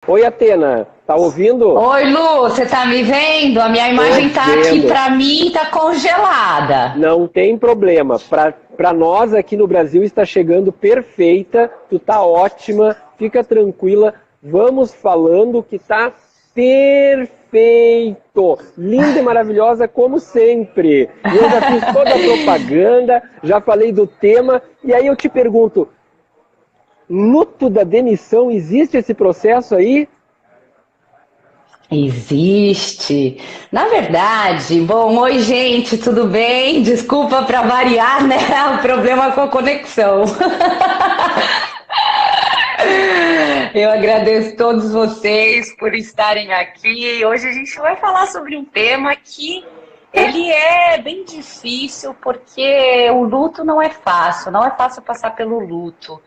Oi, Atena, tá ouvindo? Oi, Lu, você tá me vendo? A minha Tô imagem tá aqui vendo. pra mim, tá congelada. Não tem problema. Para nós aqui no Brasil está chegando perfeita. Tu tá ótima. Fica tranquila. Vamos falando que tá perfeito. Linda e maravilhosa como sempre. E eu já fiz toda a propaganda, já falei do tema. E aí eu te pergunto, luto da demissão, existe esse processo aí? Existe. Na verdade, bom, oi gente, tudo bem? Desculpa para variar, né? O problema com a conexão. Eu agradeço todos vocês por estarem aqui. Hoje a gente vai falar sobre um tema que ele é bem difícil porque o luto não é fácil, não é fácil passar pelo luto,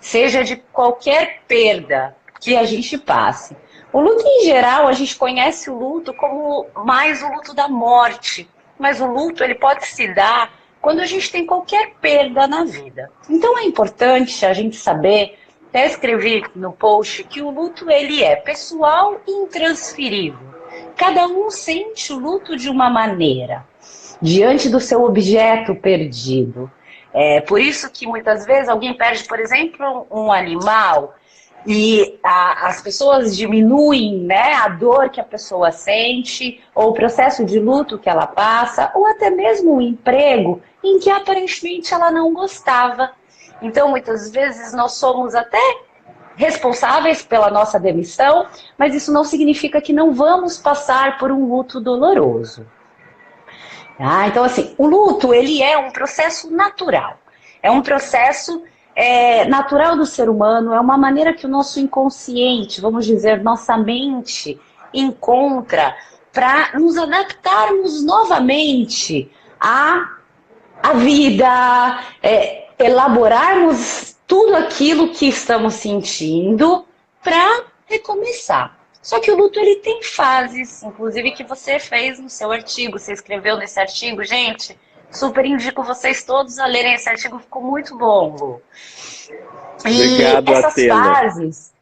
seja de qualquer perda que a gente passe. O luto em geral, a gente conhece o luto como mais o luto da morte, mas o luto ele pode se dar quando a gente tem qualquer perda na vida. Então é importante a gente saber, até escrevi no post, que o luto ele é pessoal e intransferível. Cada um sente o luto de uma maneira, diante do seu objeto perdido. É por isso que muitas vezes alguém perde, por exemplo, um animal e as pessoas diminuem, né, a dor que a pessoa sente, ou o processo de luto que ela passa, ou até mesmo um emprego em que aparentemente ela não gostava. Então, muitas vezes nós somos até responsáveis pela nossa demissão, mas isso não significa que não vamos passar por um luto doloroso. Então, assim, o luto ele é um processo natural. É um processo natural do ser humano, é uma maneira que o nosso inconsciente, vamos dizer, nossa mente encontra para nos adaptarmos novamente à vida, elaborarmos tudo aquilo que estamos sentindo para recomeçar. Só que o luto ele tem fases, inclusive que você fez no seu artigo, você escreveu nesse artigo, gente. Super indico vocês todos a lerem esse artigo, ficou muito bom, Lu. E Obrigado, essas Atena. fases,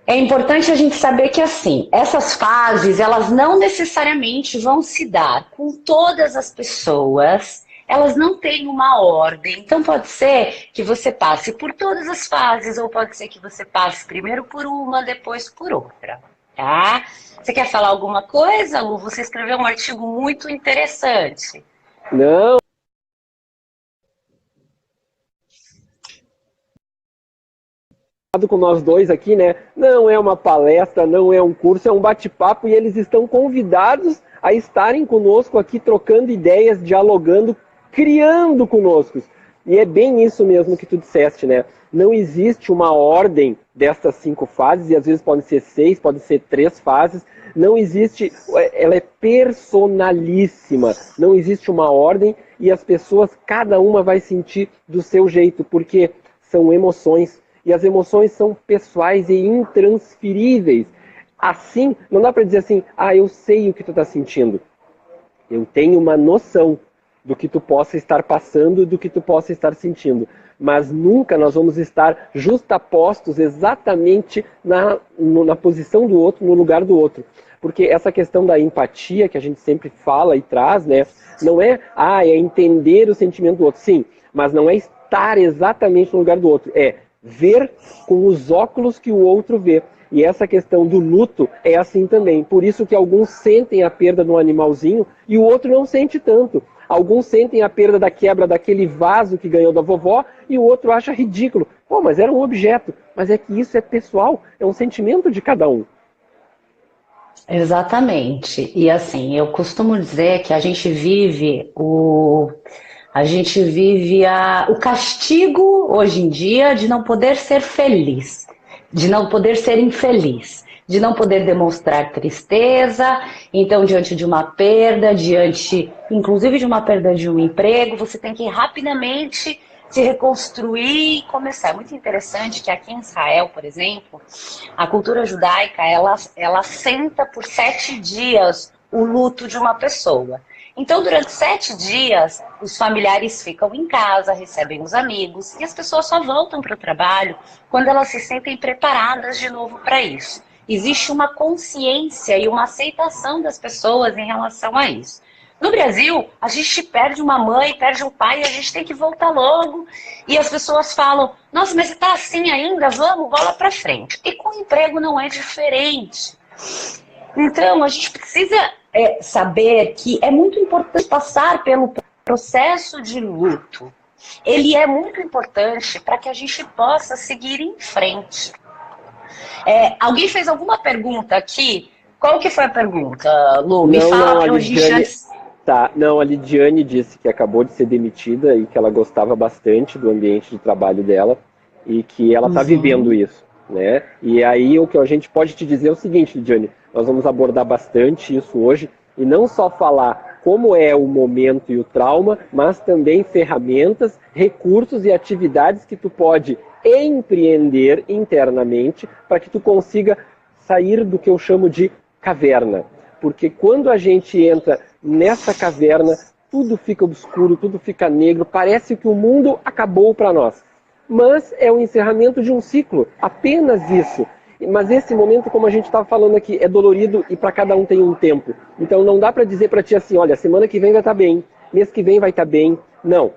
é importante a gente saber que assim, essas fases, elas não necessariamente vão se dar com todas as pessoas, elas não têm uma ordem. Então pode ser que você passe por todas as fases, ou pode ser que você passe primeiro por uma, depois por outra, tá? Você quer falar alguma coisa, Lu? Você escreveu um artigo muito interessante. Não, com nós dois aqui, né? Não é uma palestra, não é um curso, é um bate-papo e eles estão convidados a estarem conosco aqui, trocando ideias, dialogando, criando conosco. E é bem isso mesmo que tu disseste, né? Não existe uma ordem dessas 5 fases, e às vezes podem ser 6, podem ser 3 fases. Não existe, ela é personalíssima. Não existe uma ordem e as pessoas, cada uma vai sentir do seu jeito, porque são emoções. E as emoções são pessoais e intransferíveis. Assim, não dá para dizer assim, eu sei o que tu está sentindo. Eu tenho uma noção do que tu possa estar passando, do que tu possa estar sentindo. Mas nunca nós vamos estar justapostos exatamente na posição do outro, no lugar do outro. Porque essa questão da empatia que a gente sempre fala e traz, né? Não é entender o sentimento do outro. Sim, mas não é estar exatamente no lugar do outro. É ver com os óculos que o outro vê. E essa questão do luto é assim também. Por isso que alguns sentem a perda de um animalzinho e o outro não sente tanto. Alguns sentem a perda da quebra daquele vaso que ganhou da vovó e o outro acha ridículo. Pô, mas era um objeto. Mas é que isso é pessoal, é um sentimento de cada um. Exatamente. E assim, eu costumo dizer que o castigo hoje em dia de não poder ser feliz, de não poder ser infeliz, de não poder demonstrar tristeza. Então, diante de uma perda, inclusive de uma perda de um emprego, você tem que rapidamente se reconstruir e começar. É muito interessante que aqui em Israel, por exemplo, a cultura judaica, ela senta por 7 dias o luto de uma pessoa. Então, durante 7 dias, os familiares ficam em casa, recebem os amigos, e as pessoas só voltam para o trabalho quando elas se sentem preparadas de novo para isso. Existe uma consciência e uma aceitação das pessoas em relação a isso. No Brasil, a gente perde uma mãe, perde um pai, e a gente tem que voltar logo. E as pessoas falam, nossa, mas você está assim ainda? Vamos, bola para frente. E com o emprego não é diferente. Então, a gente precisa saber que é muito importante passar pelo processo de luto. Ele é muito importante para que a gente possa seguir em frente. Alguém fez alguma pergunta aqui? Qual que foi a pergunta, Lu? Me fala para hoje. Tá, não, a Lidiane disse que acabou de ser demitida e que ela gostava bastante do ambiente de trabalho dela e que ela está vivendo isso, né? E aí o que a gente pode te dizer é o seguinte, Lidiane, nós vamos abordar bastante isso hoje e não só falar como é o momento e o trauma, mas também ferramentas, recursos e atividades que tu pode empreender internamente para que tu consiga sair do que eu chamo de caverna. Porque quando a gente entra nessa caverna, tudo fica obscuro, tudo fica negro, parece que o mundo acabou para nós. Mas é o encerramento de um ciclo, apenas isso. Mas esse momento, como a gente estava falando aqui, é dolorido e para cada um tem um tempo. Então não dá para dizer para ti assim, olha, semana que vem vai estar bem, mês que vem vai estar bem. Não,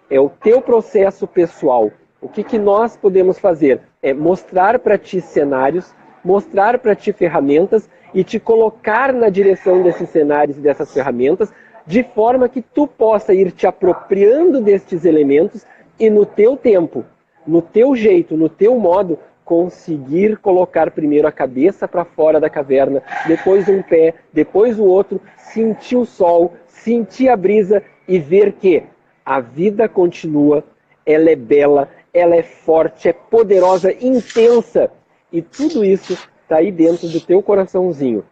é o teu processo pessoal. O que nós podemos fazer é mostrar para ti cenários, mostrar para ti ferramentas e te colocar na direção desses cenários e dessas ferramentas, de forma que tu possa ir te apropriando destes elementos e no teu tempo, no teu jeito, no teu modo, conseguir colocar primeiro a cabeça para fora da caverna, depois um pé, depois o outro, sentir o sol, sentir a brisa e ver que a vida continua, ela é bela, ela é forte, é poderosa, intensa. E tudo isso está aí dentro do teu coraçãozinho.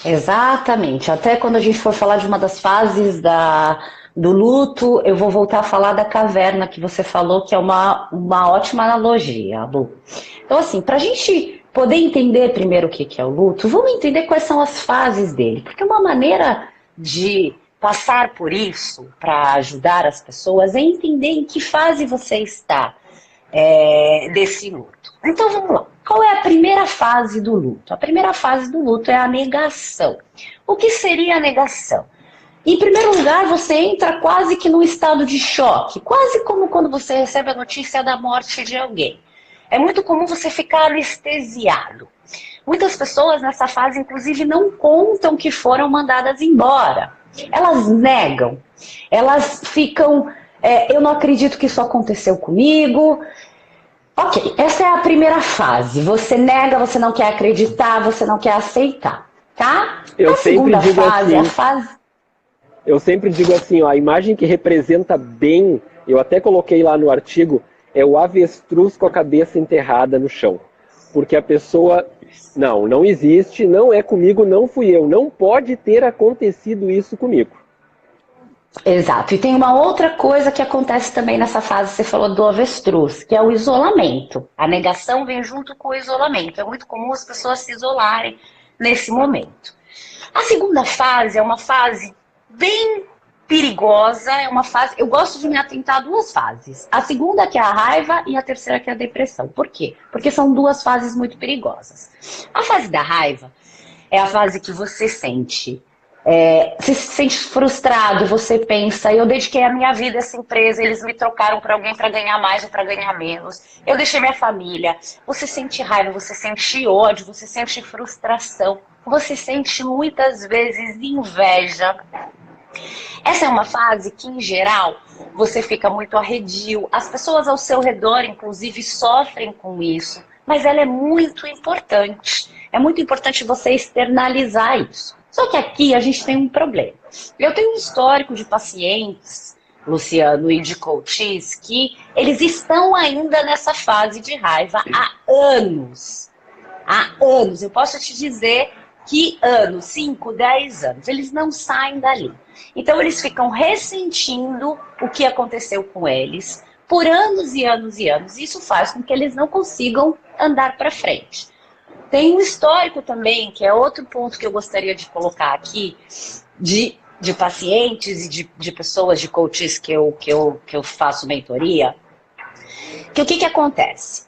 Exatamente. Até quando a gente for falar de uma das fases do luto, eu vou voltar a falar da caverna que você falou, que é uma ótima analogia, Lu. Então, assim, para a gente poder entender primeiro o que é o luto, vamos entender quais são as fases dele. Porque uma maneira de passar por isso, para ajudar as pessoas, é entender em que fase você está desse luto. Então, vamos lá. Qual é a primeira fase do luto? A primeira fase do luto é a negação. O que seria a negação? Em primeiro lugar, você entra quase que num estado de choque, quase como quando você recebe a notícia da morte de alguém. É muito comum você ficar anestesiado. Muitas pessoas nessa fase, inclusive, não contam que foram mandadas embora. Elas negam. Elas ficam, eu não acredito que isso aconteceu comigo. Ok, essa é a primeira fase. Você nega, você não quer acreditar, você não quer aceitar, tá? Eu sempre digo assim, ó, a imagem que representa bem, eu até coloquei lá no artigo, é o avestruz com a cabeça enterrada no chão. Porque a pessoa, não existe, não é comigo, não fui eu, não pode ter acontecido isso comigo. Exato. E tem uma outra coisa que acontece também nessa fase, você falou do avestruz, que é o isolamento. A negação vem junto com o isolamento. É muito comum as pessoas se isolarem nesse momento. A segunda fase é uma fase bem perigosa, é uma fase... Eu gosto de me atentar a duas fases. A segunda que é a raiva e a terceira que é a depressão. Por quê? Porque são duas fases muito perigosas. A fase da raiva é a fase que você sente... Você se sente frustrado, você pensa, eu dediquei a minha vida a essa empresa, eles me trocaram para alguém para ganhar mais ou para ganhar menos, eu deixei minha família. Você sente raiva, você sente ódio, você sente frustração, você sente muitas vezes inveja. Essa é uma fase que, em geral, você fica muito arredio. As pessoas ao seu redor, inclusive, sofrem com isso, mas ela é muito importante. É muito importante você externalizar isso. Só que aqui a gente tem um problema. Eu tenho um histórico de pacientes, Luciano, e de coaches, que eles estão ainda nessa fase de raiva há anos. Há anos. Eu posso te dizer que anos, 5, 10 anos, eles não saem dali. Então eles ficam ressentindo o que aconteceu com eles por anos e anos e anos. Isso faz com que eles não consigam andar para frente. Tem um histórico também, que é outro ponto que eu gostaria de colocar aqui, de pacientes e de pessoas, de coaches que eu faço mentoria, que o que acontece?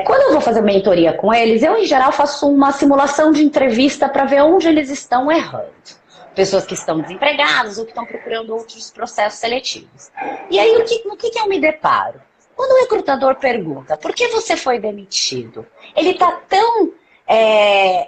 Quando eu vou fazer mentoria com eles, eu, em geral, faço uma simulação de entrevista para ver onde eles estão errando. Pessoas que estão desempregadas ou que estão procurando outros processos seletivos. E aí, no que eu me deparo? Quando o recrutador pergunta, por que você foi demitido? Ele está tão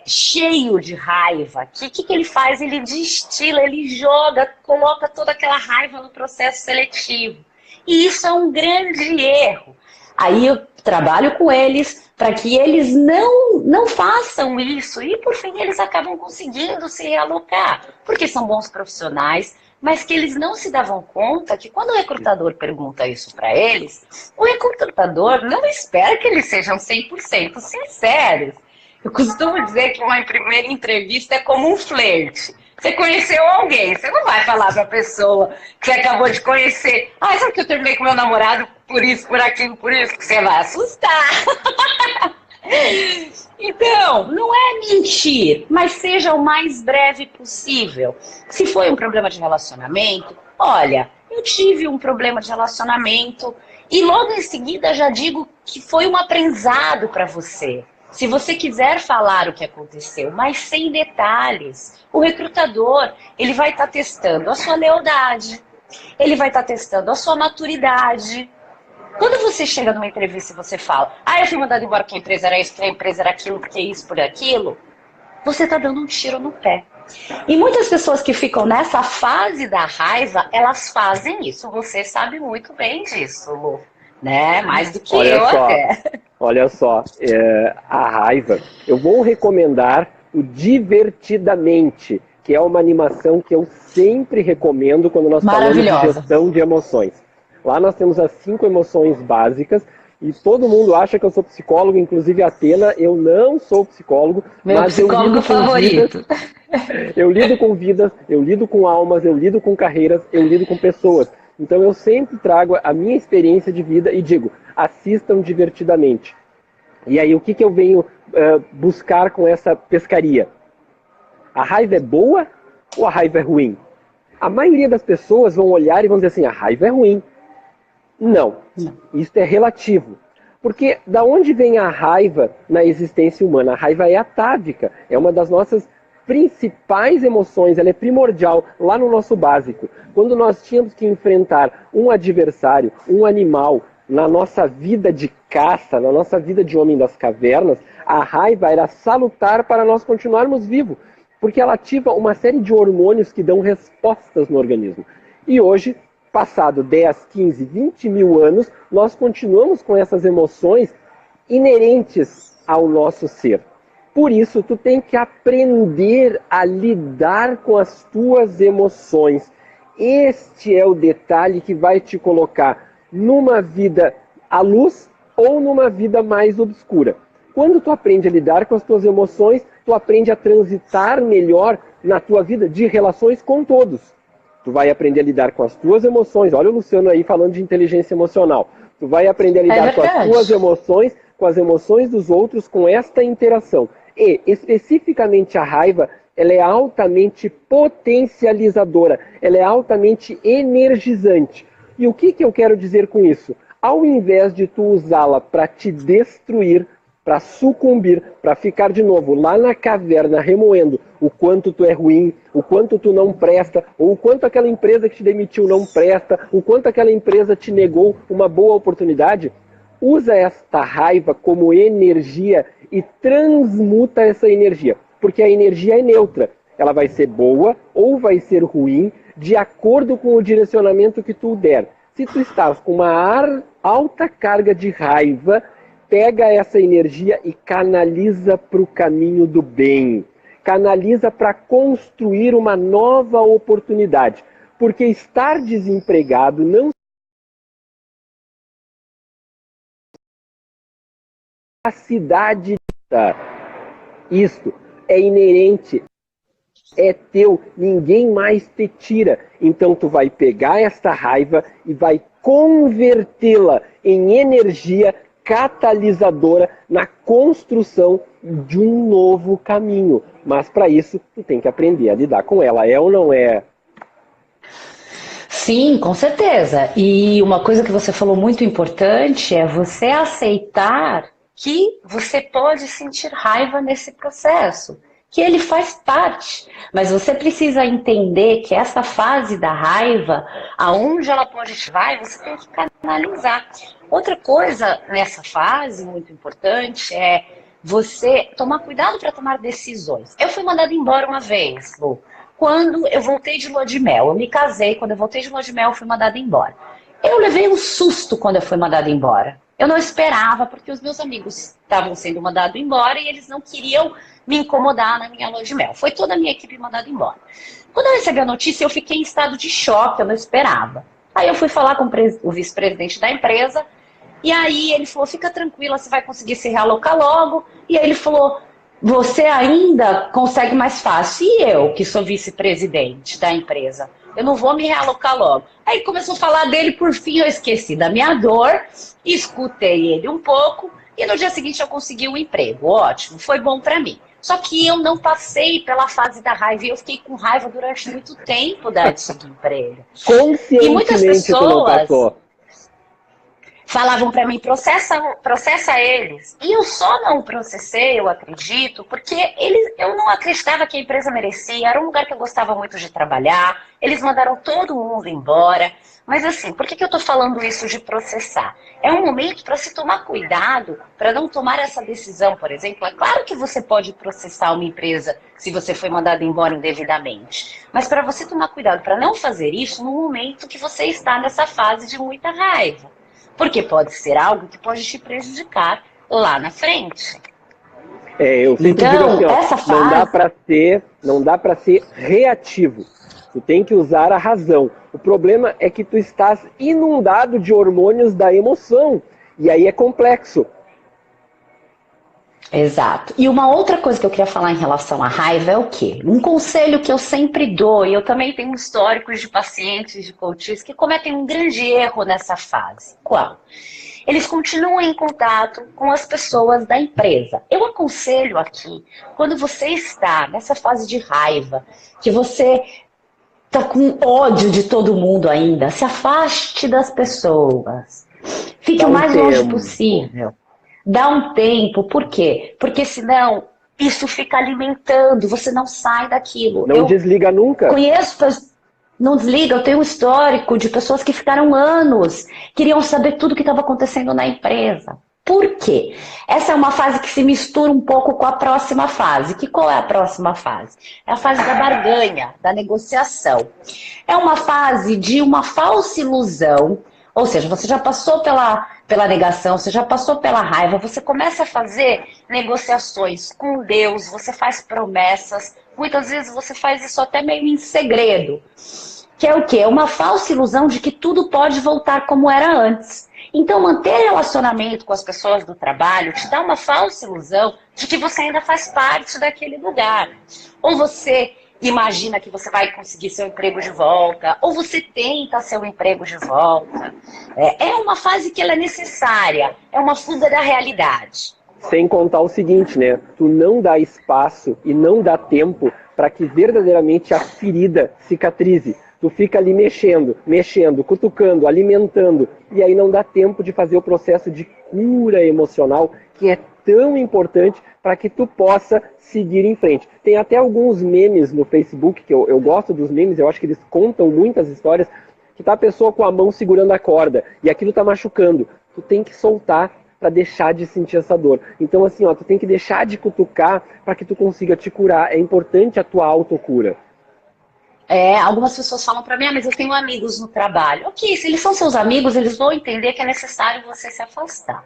cheio de raiva, que o que ele faz? Ele destila, ele joga, coloca toda aquela raiva no processo seletivo. E isso é um grande erro. Aí eu trabalho com eles para que eles não façam isso e, por fim, eles acabam conseguindo se realocar, porque são bons profissionais, mas que eles não se davam conta que quando o recrutador pergunta isso para eles, o recrutador não espera que eles sejam 100% sinceros. Eu costumo dizer que uma primeira entrevista é como um flerte. Você conheceu alguém, você não vai falar para a pessoa que você acabou de conhecer: ah, sabe que eu terminei com meu namorado por isso, por aquilo, por isso? Você vai assustar. Então, não é mentir, mas seja o mais breve possível. Se foi um problema de relacionamento, olha, eu tive um problema de relacionamento e logo em seguida já digo que foi um aprendizado para você. Se você quiser falar o que aconteceu, mas sem detalhes, o recrutador, ele vai estar testando a sua lealdade, ele vai estar testando a sua maturidade. Quando você chega numa entrevista e você fala: ah, eu fui mandado embora porque a empresa era isso, porque a empresa era aquilo, porque isso, por aquilo, você está dando um tiro no pé. E muitas pessoas que ficam nessa fase da raiva, elas fazem isso. Você sabe muito bem disso, Lu, né? Mais do que até. Olha só, a raiva, eu vou recomendar o Divertidamente, que é uma animação que eu sempre recomendo quando nós falamos de gestão de emoções. Lá nós temos as 5 emoções básicas e todo mundo acha que eu sou psicólogo, inclusive a Atena. Eu não sou psicólogo, mas eu lido com vidas. Eu lido com vidas, eu lido com almas, eu lido com carreiras, eu lido com pessoas. Então eu sempre trago a minha experiência de vida e digo: assistam Divertidamente. E aí o que eu venho buscar com essa pescaria? A raiva é boa ou a raiva é ruim? A maioria das pessoas vão olhar e vão dizer assim: a raiva é ruim. Não, isso é relativo. Porque da onde vem a raiva na existência humana? A raiva é atávica, é uma das nossas principais emoções, ela é primordial lá no nosso básico. Quando nós tínhamos que enfrentar um adversário, um animal, na nossa vida de caça, na nossa vida de homem das cavernas, a raiva era salutar para nós continuarmos vivos, porque ela ativa uma série de hormônios que dão respostas no organismo. E hoje, passado 10, 15, 20 mil anos, nós continuamos com essas emoções inerentes ao nosso ser. Por isso, tu tem que aprender a lidar com as tuas emoções. Este é o detalhe que vai te colocar numa vida à luz ou numa vida mais obscura. Quando tu aprende a lidar com as tuas emoções, tu aprende a transitar melhor na tua vida de relações com todos. Tu vai aprender a lidar com as tuas emoções. Olha o Luciano aí falando de inteligência emocional. Tu vai aprender a lidar com as tuas emoções, com as emoções dos outros, com esta interação. E, especificamente, a raiva, ela é altamente potencializadora, ela é altamente energizante. E o que eu quero dizer com isso? Ao invés de tu usá-la para te destruir, para sucumbir, para ficar de novo lá na caverna remoendo o quanto tu é ruim, o quanto tu não presta, ou o quanto aquela empresa que te demitiu não presta, o quanto aquela empresa te negou uma boa oportunidade, usa esta raiva como energia e transmuta essa energia, porque a energia é neutra. Ela vai ser boa ou vai ser ruim de acordo com o direcionamento que tu der. Se tu estás com uma alta carga de raiva, pega essa energia e canaliza para o caminho do bem. Canaliza para construir uma nova oportunidade. Porque estar desempregado não é capacidade. Isto é inerente, é teu, ninguém mais te tira. Então tu vai pegar esta raiva e vai convertê-la em energia catalisadora na construção de um novo caminho. Mas para isso, tu tem que aprender a lidar com ela. É ou não é? Sim, com certeza. E uma coisa que você falou muito importante é você aceitar que você pode sentir raiva nesse processo, que ele faz parte. Mas você precisa entender que essa fase da raiva, aonde ela pode te vai, você tem que canalizar. Outra coisa nessa fase muito importante é você tomar cuidado para tomar decisões. Eu fui mandada embora uma vez, Lu, quando eu voltei de lua de mel. Eu me casei, quando eu voltei de lua de mel, eu fui mandada embora. Eu levei um susto quando eu fui mandada embora. Eu não esperava, porque os meus amigos estavam sendo mandados embora e eles não queriam me incomodar na minha lua de mel. Foi toda a minha equipe mandada embora. Quando eu recebi a notícia, eu fiquei em estado de choque, eu não esperava. Aí eu fui falar com o vice-presidente da empresa, e aí ele falou, fica tranquila, você vai conseguir se realocar logo. E aí ele falou, você ainda consegue mais fácil. E eu, que sou vice-presidente da empresa, eu não vou me realocar logo. Aí começou a falar dele, por fim eu esqueci da minha dor, escutei ele um pouco, e no dia seguinte eu consegui um emprego. Ótimo, foi bom pra mim. Só que eu não passei pela fase da raiva, e eu fiquei com raiva durante muito tempo desse emprego. Conscientemente E muitas tu não passou. falavam para mim, processa eles. E eu só não processei, eu acredito, porque eu não acreditava que a empresa merecia, era um lugar que eu gostava muito de trabalhar, eles mandaram todo mundo embora. Mas assim, por que eu estou falando isso de processar? É um momento para se tomar cuidado, para não tomar essa decisão, por exemplo. É claro que você pode processar uma empresa se você foi mandado embora indevidamente. Mas para você tomar cuidado, para não fazer isso no momento que você está nessa fase de muita raiva. Porque pode ser algo que pode te prejudicar lá na frente. Eu sempre digo assim, ó, essa fase... não dá para ser reativo. Tu tem que usar a razão. O problema é que tu estás inundado de hormônios da emoção. E aí é complexo. Exato. E uma outra coisa que eu queria falar em relação à raiva é o quê? Um conselho que eu sempre dou, e eu também tenho históricos de pacientes de coaches que cometem um grande erro nessa fase. Qual? Eles continuam em contato com as pessoas da empresa. Eu aconselho aqui, quando você está nessa fase de raiva, que você está com ódio de todo mundo ainda, se afaste das pessoas. Fique o mais longe possível. Dá um tempo, por quê? Porque senão isso fica alimentando, você não sai daquilo. Não desliga nunca. Não desliga, eu tenho um histórico de pessoas que ficaram anos, queriam saber tudo o que estava acontecendo na empresa. Por quê? Essa é uma fase que se mistura um pouco com a próxima fase. Qual é a próxima fase? É a fase da barganha, da negociação. É uma fase de uma falsa ilusão. Ou seja, você já passou pela negação, você já passou pela raiva, você começa a fazer negociações com Deus, você faz promessas, muitas vezes você faz isso até meio em segredo. Que é o quê? É uma falsa ilusão de que tudo pode voltar como era antes. Então, manter relacionamento com as pessoas do trabalho te dá uma falsa ilusão de que você ainda faz parte daquele lugar. Ou você imagina que você vai conseguir seu emprego de volta, ou você tenta seu emprego de volta. É uma fase que ela é necessária, é uma fuga da realidade. Sem contar o seguinte, né? Tu não dá espaço e não dá tempo para que verdadeiramente a ferida cicatrize. Tu fica ali mexendo, cutucando, alimentando, e aí não dá tempo de fazer o processo de cura emocional, que é tão importante para que tu possa seguir em frente. Tem até alguns memes no Facebook, que eu gosto dos memes, eu acho que eles contam muitas histórias, que tá a pessoa com a mão segurando a corda, e aquilo tá machucando. Tu tem que soltar para deixar de sentir essa dor. Então assim, ó, tu tem que deixar de cutucar para que tu consiga te curar. É importante a tua autocura. Algumas pessoas falam para mim, mas eu tenho amigos no trabalho. Ok, se eles são seus amigos, eles vão entender que é necessário você se afastar.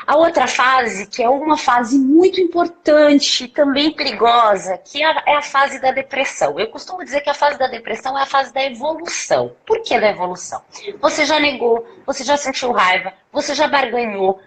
A outra fase, que é uma fase muito importante, também perigosa, que é a fase da depressão. Eu costumo dizer que a fase da depressão é a fase da evolução. Por que da evolução? Você já negou, você já sentiu raiva, você já barganhou.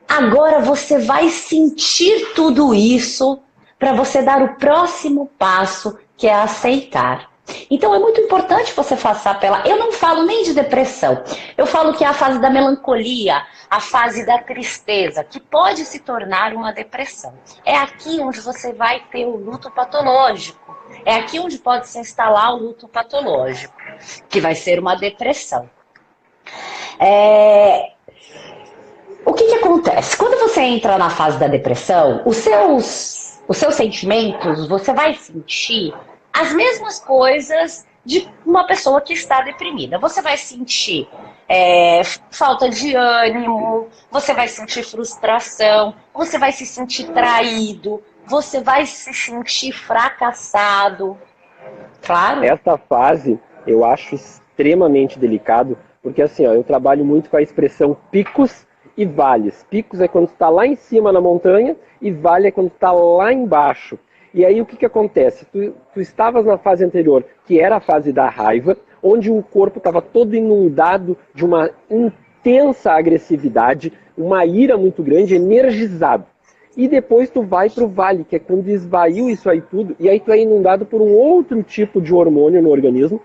Agora você vai sentir tudo isso para você dar o próximo passo, que é aceitar. Então é muito importante você passar pela... Eu não falo nem de depressão, eu falo que é a fase da melancolia, a fase da tristeza, que pode se tornar uma depressão. É aqui onde você vai ter o luto patológico, é aqui onde pode se instalar o luto patológico, que vai ser uma depressão. O que acontece? Quando você entra na fase da depressão, os seus sentimentos, você vai sentir as mesmas coisas de uma pessoa que está deprimida. Você vai sentir falta de ânimo, você vai sentir frustração, você vai se sentir traído, você vai se sentir fracassado. Claro. Essa fase eu acho extremamente delicado, porque assim, ó, eu trabalho muito com a expressão picos e vales. Picos é quando tu está lá em cima na montanha e vale é quando tu está lá embaixo. E aí o que acontece? Tu estavas na fase anterior, que era a fase da raiva, onde o corpo estava todo inundado de uma intensa agressividade, uma ira muito grande, energizado. E depois tu vai para o vale, que é quando esvaiu isso aí tudo, e aí tu é inundado por um outro tipo de hormônio no organismo,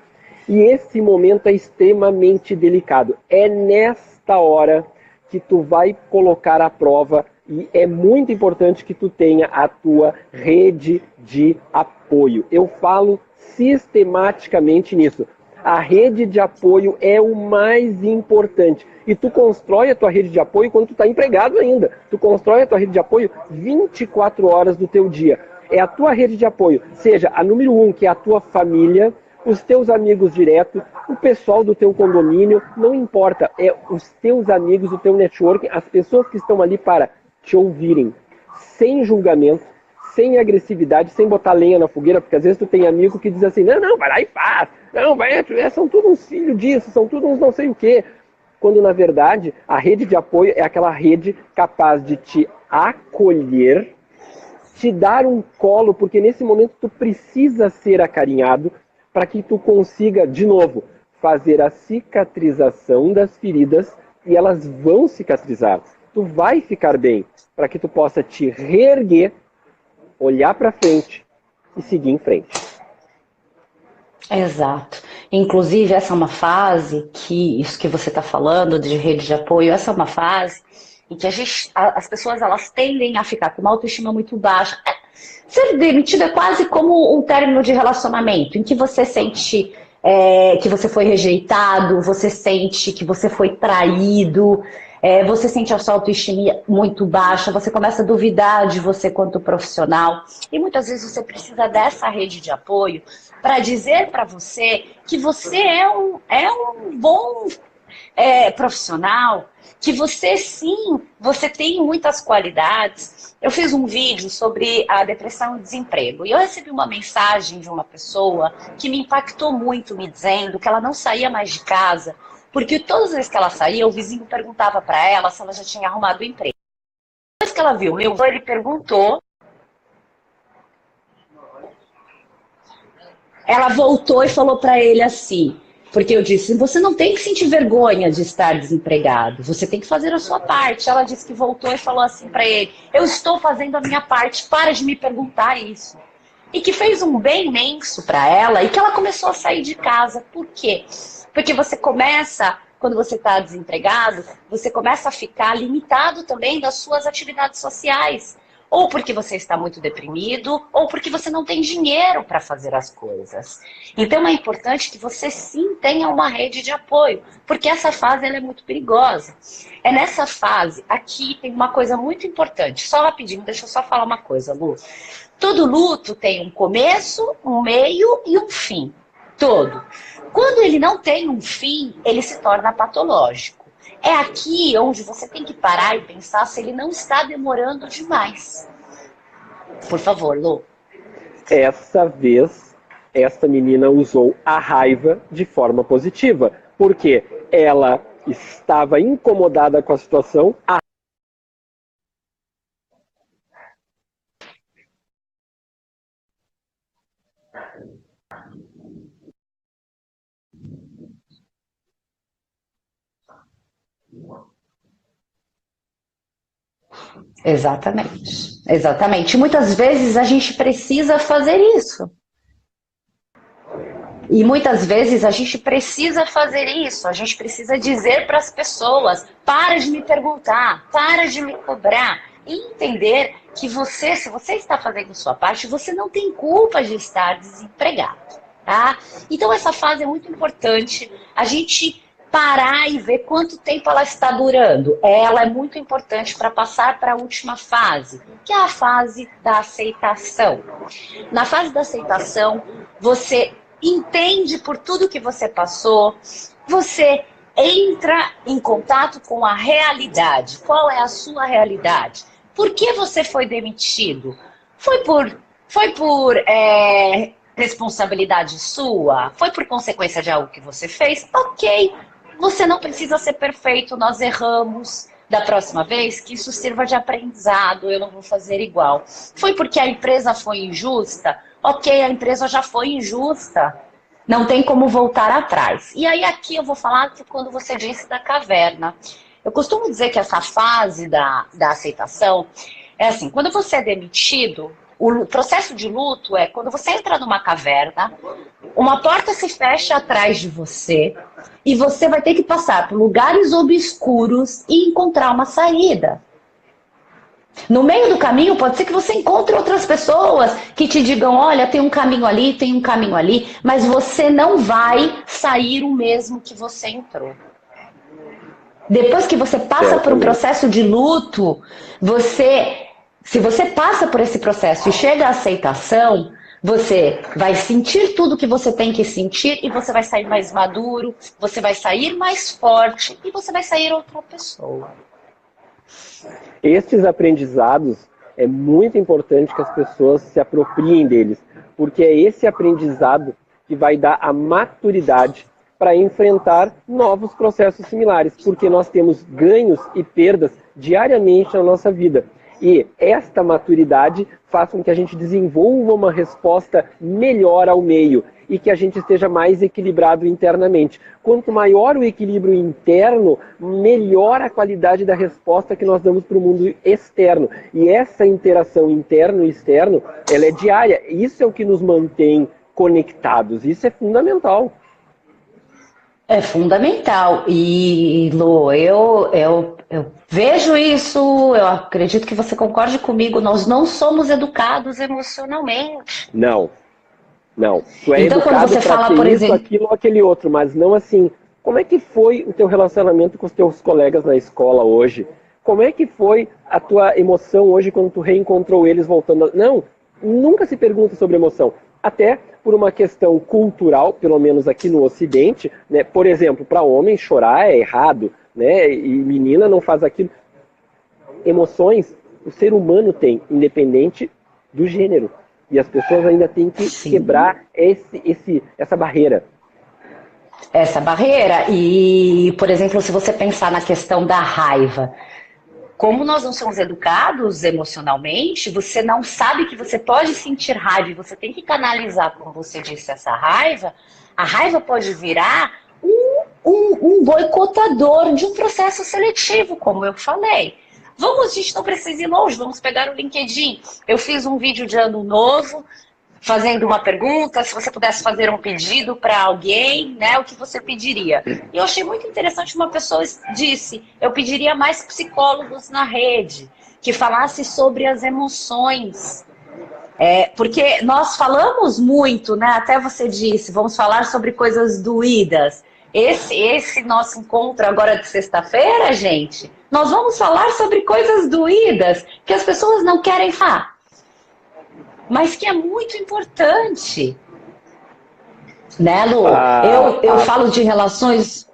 e esse momento é extremamente delicado. É nesta hora que tu vai colocar à prova, e é muito importante que tu tenha a tua rede de apoio. Eu falo sistematicamente nisso. A rede de apoio é o mais importante. E tu constrói a tua rede de apoio quando tu está empregado ainda. Tu constrói a tua rede de apoio 24 horas do teu dia. É a tua rede de apoio, seja a número 1, que é a tua família, os teus amigos direto, o pessoal do teu condomínio, não importa. É os teus amigos, o teu networking, as pessoas que estão ali para te ouvirem, sem julgamento, sem agressividade, sem botar lenha na fogueira, porque às vezes tu tem amigo que diz assim, não, vai lá e faz, não, são todos uns filhos disso, são todos uns não sei o quê. Quando na verdade a rede de apoio é aquela rede capaz de te acolher, te dar um colo, porque nesse momento tu precisa ser acarinhado para que tu consiga, de novo, fazer a cicatrização das feridas e elas vão cicatrizar. Tu vai ficar bem, para que tu possa te reerguer, olhar para frente e seguir em frente. Exato. Inclusive, essa é uma fase que, isso que você está falando de rede de apoio, essa é uma fase em que as pessoas elas tendem a ficar com uma autoestima muito baixa. Ser demitido é quase como um término de relacionamento, em que você sente que você foi rejeitado, você sente que você foi traído, você sente a sua autoestima muito baixa, você começa a duvidar de você quanto profissional. E muitas vezes você precisa dessa rede de apoio para dizer para você que você é um bom profissional, que você sim, você tem muitas qualidades. Eu fiz um vídeo sobre a depressão e desemprego e eu recebi uma mensagem de uma pessoa que me impactou muito, me dizendo que ela não saía mais de casa, porque todas as vezes que ela saía, o vizinho perguntava para ela se ela já tinha arrumado emprego. Depois que ela viu meu, ele perguntou, ela voltou e falou para ele assim, porque eu disse, você não tem que sentir vergonha de estar desempregado, você tem que fazer a sua parte. Ela disse que voltou e falou assim para ele, eu estou fazendo a minha parte, para de me perguntar isso. E que fez um bem imenso para ela e que ela começou a sair de casa. Por quê? Porque você começa, quando você está desempregado, você começa a ficar limitado também das suas atividades sociais. Ou porque você está muito deprimido, ou porque você não tem dinheiro para fazer as coisas. Então é importante que você sim tenha uma rede de apoio, porque essa fase ela é muito perigosa. É nessa fase, aqui tem uma coisa muito importante. Só rapidinho, deixa eu só falar uma coisa, Lu. Todo luto tem um começo, um meio e um fim. Todo. Quando ele não tem um fim, ele se torna patológico. É aqui onde você tem que parar e pensar se ele não está demorando demais. Por favor, Lu. Essa vez, essa menina usou a raiva de forma positiva, porque ela estava incomodada com a situação. Exatamente. Exatamente. Muitas vezes a gente precisa fazer isso. E muitas vezes a gente precisa fazer isso, a gente precisa dizer para as pessoas, para de me perguntar, para de me cobrar, e entender que você, se você está fazendo sua parte, você não tem culpa de estar desempregado, tá? Então essa fase é muito importante, a gente parar e ver quanto tempo ela está durando. Ela é muito importante para passar para a última fase, que é a fase da aceitação. Na fase da aceitação, você entende por tudo que você passou, você entra em contato com a realidade. Qual é a sua realidade? Por que você foi demitido? Foi por responsabilidade sua? Foi por consequência de algo que você fez? Ok, você não precisa ser perfeito, nós erramos. Da próxima vez, que isso sirva de aprendizado, eu não vou fazer igual. Foi porque a empresa foi injusta? Ok, a empresa já foi injusta. Não tem como voltar atrás. E aí aqui eu vou falar que quando você disse da caverna. Eu costumo dizer que essa fase da aceitação é assim, quando você é demitido, o processo de luto é quando você entra numa caverna, uma porta se fecha atrás de você e você vai ter que passar por lugares obscuros e encontrar uma saída. No meio do caminho, pode ser que você encontre outras pessoas que te digam, olha, tem um caminho ali, tem um caminho ali, mas você não vai sair o mesmo que você entrou. Depois que você passa por um processo de luto, se você passa por esse processo e chega à aceitação, você vai sentir tudo que você tem que sentir e você vai sair mais maduro, você vai sair mais forte e você vai sair outra pessoa. Estes aprendizados, é muito importante que as pessoas se apropriem deles, porque é esse aprendizado que vai dar a maturidade para enfrentar novos processos similares, porque nós temos ganhos e perdas diariamente na nossa vida. E esta maturidade faz com que a gente desenvolva uma resposta melhor ao meio e que a gente esteja mais equilibrado internamente. Quanto maior o equilíbrio interno, melhor a qualidade da resposta que nós damos para o mundo externo. E essa interação interno e externo, ela é diária. Isso é o que nos mantém conectados. Isso é fundamental. É fundamental. E, Lu, eu vejo isso, eu acredito que você concorde comigo, nós não somos educados emocionalmente. Não. Tu é então, educado quando você fala, por isso, exemplo, aquilo ou aquele outro, mas não assim. Como é que foi o teu relacionamento com os teus colegas na escola hoje? Como é que foi a tua emoção hoje quando tu reencontrou eles voltando? Não, nunca se pergunta sobre emoção. Até por uma questão cultural, pelo menos aqui no Ocidente, né? Por exemplo, para homem chorar é errado, né? E menina não faz aquilo. Emoções o ser humano tem, independente do gênero. E as pessoas ainda têm que quebrar essa barreira. Essa barreira. E, por exemplo, se você pensar na questão da raiva, como nós não somos educados emocionalmente, você não sabe que você pode sentir raiva e você tem que canalizar, como você disse, essa raiva. A raiva pode virar um boicotador de um processo seletivo, como eu falei. A gente não precisa ir longe, vamos pegar o LinkedIn. Eu fiz um vídeo de ano novo, fazendo uma pergunta, se você pudesse fazer um pedido para alguém, né, o que você pediria? E eu achei muito interessante, uma pessoa disse, eu pediria mais psicólogos na rede, que falasse sobre as emoções. Porque nós falamos muito, né, até você disse, vamos falar sobre coisas doídas. Esse nosso encontro agora de sexta-feira, gente, nós vamos falar sobre coisas doídas, que as pessoas não querem falar, mas que é muito importante. Né, Lu? Eu falo de relações...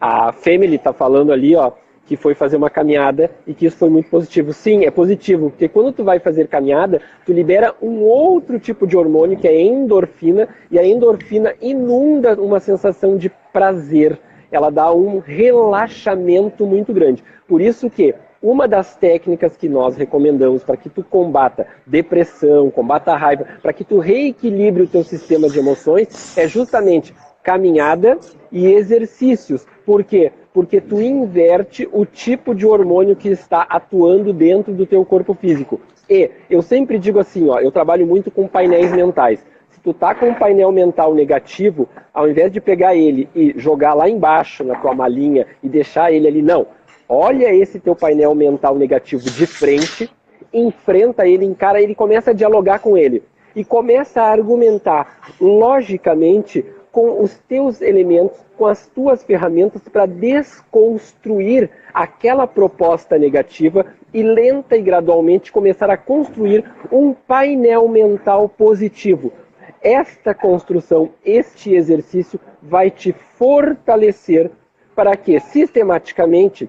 A Family está falando ali, ó, que foi fazer uma caminhada e que isso foi muito positivo. Sim, é positivo, porque quando tu vai fazer caminhada, tu libera um outro tipo de hormônio, que é a endorfina, e a endorfina inunda uma sensação de prazer. Ela dá um relaxamento muito grande. Por isso que uma das técnicas que nós recomendamos para que tu combata depressão, combata a raiva, para que tu reequilibre o teu sistema de emoções, é justamente caminhada e exercícios. Por quê? Porque tu inverte o tipo de hormônio que está atuando dentro do teu corpo físico. E eu sempre digo assim, ó, eu trabalho muito com painéis mentais. Se tu tá com um painel mental negativo, ao invés de pegar ele e jogar lá embaixo na tua malinha e deixar ele ali, não. Olha esse teu painel mental negativo de frente, enfrenta ele, encara ele, começa a dialogar com ele. E começa a argumentar logicamente com os teus elementos, com as tuas ferramentas para desconstruir aquela proposta negativa e lenta e gradualmente começar a construir um painel mental positivo. Esta construção, este exercício vai te fortalecer para que sistematicamente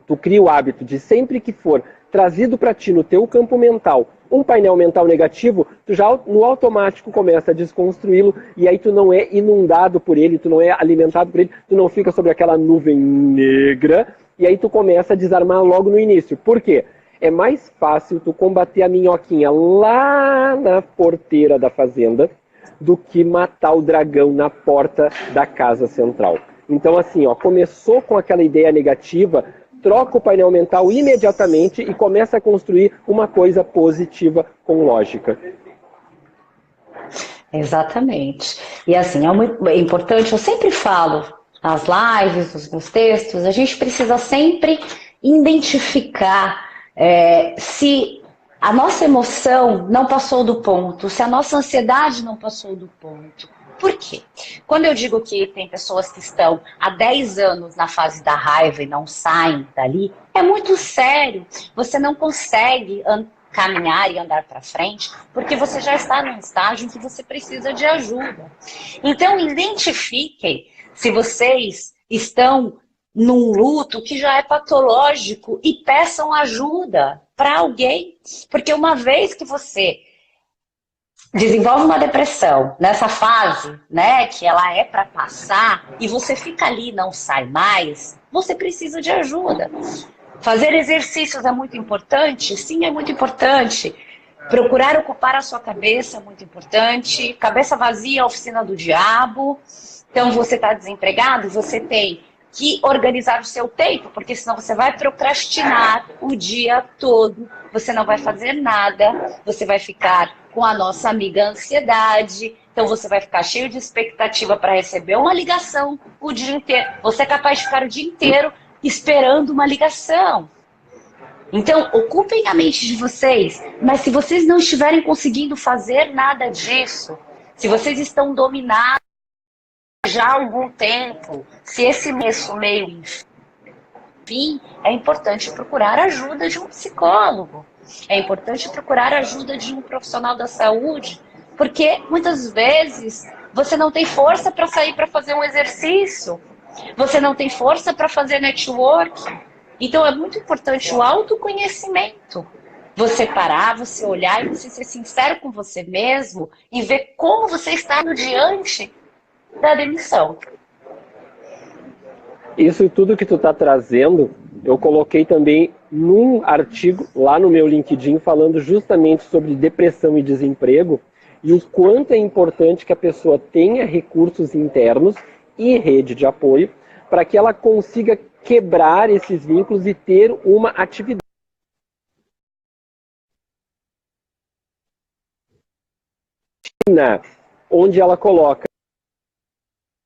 tu crie o hábito de sempre que for trazido para ti no teu campo mental um painel mental negativo, tu já no automático começa a desconstruí-lo e aí tu não é inundado por ele, tu não é alimentado por ele, tu não fica sobre aquela nuvem negra e aí tu começa a desarmar logo no início. Por quê? É mais fácil tu combater a minhoquinha lá na porteira da fazenda do que matar o dragão na porta da casa central. Então assim, ó, começou com aquela ideia negativa, troca o painel mental imediatamente e começa a construir uma coisa positiva com lógica. Exatamente. E assim, é muito importante, eu sempre falo nas lives, nos meus textos, a gente precisa sempre identificar se a nossa emoção não passou do ponto, se a nossa ansiedade não passou do ponto. Por quê? Quando eu digo que tem pessoas que estão há 10 anos na fase da raiva e não saem dali, é muito sério. Você não consegue caminhar e andar para frente porque você já está num estágio em que você precisa de ajuda. Então, identifiquem se vocês estão num luto que já é patológico e peçam ajuda para alguém. Porque uma vez que você desenvolve uma depressão nessa fase, né, que ela é para passar, e você fica ali e não sai mais, você precisa de ajuda. Fazer exercícios é muito importante? Sim, é muito importante. Procurar ocupar a sua cabeça é muito importante. Cabeça vazia é a oficina do diabo. Então, você está desempregado, você tem que organizar o seu tempo, porque senão você vai procrastinar o dia todo, você não vai fazer nada, você vai ficar com a nossa amiga ansiedade, então você vai ficar cheio de expectativa para receber uma ligação o dia inteiro. Você é capaz de ficar o dia inteiro esperando uma ligação. Então, ocupem a mente de vocês, mas se vocês não estiverem conseguindo fazer nada disso, se vocês estão dominados já há algum tempo, se esse meio enfim, é importante procurar a ajuda de um psicólogo. É importante procurar a ajuda de um profissional da saúde, porque muitas vezes você não tem força para sair para fazer um exercício, você não tem força para fazer network. Então é muito importante o autoconhecimento. Você parar, você olhar e você ser sincero com você mesmo e ver como você está no diante da demissão. Isso tudo que tu está trazendo, eu coloquei também num artigo lá no meu LinkedIn falando justamente sobre depressão e desemprego e o quanto é importante que a pessoa tenha recursos internos e rede de apoio para que ela consiga quebrar esses vínculos e ter uma atividade onde ela coloca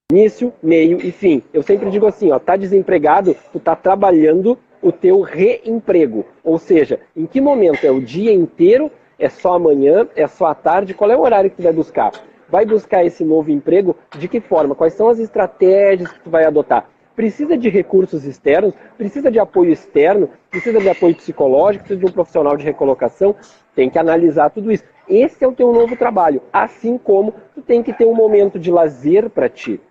início, meio e fim. Eu sempre digo assim, ó, tá desempregado, tu tá trabalhando o teu reemprego. Ou seja, em que momento? É o dia inteiro? É só amanhã? É só à tarde? Qual é o horário que tu vai buscar? Vai buscar esse novo emprego? De que forma? Quais são as estratégias que tu vai adotar? Precisa de recursos externos? Precisa de apoio externo? Precisa de apoio psicológico? Precisa de um profissional de recolocação? Tem que analisar tudo isso. Esse é o teu novo trabalho. Assim como tu tem que ter um momento de lazer para ti.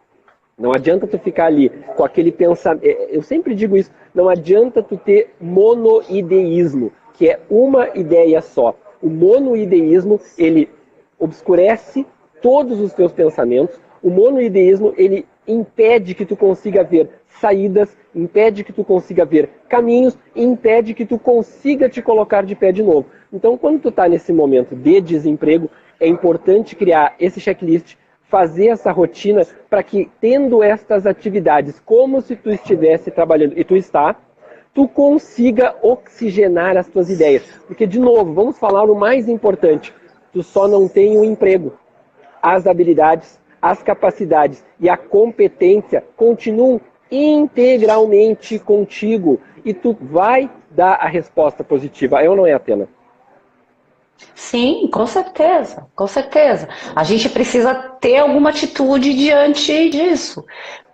Não adianta tu ficar ali com aquele pensamento, eu sempre digo isso, não adianta tu ter monoideísmo, que é uma ideia só. O monoideísmo, ele obscurece todos os teus pensamentos, o monoideísmo, ele impede que tu consiga ver saídas, impede que tu consiga ver caminhos, e impede que tu consiga te colocar de pé de novo. Então, quando tu está nesse momento de desemprego, é importante criar esse checklist, fazer essa rotina para que, tendo estas atividades, como se tu estivesse trabalhando, e tu está, tu consiga oxigenar as tuas ideias. Porque, de novo, vamos falar o mais importante, tu só não tem um emprego. as habilidades, as capacidades e a competência continuam integralmente contigo e tu vai dar a resposta positiva. É ou não é, Atena? Sim, com certeza, com certeza. A gente precisa ter alguma atitude diante disso.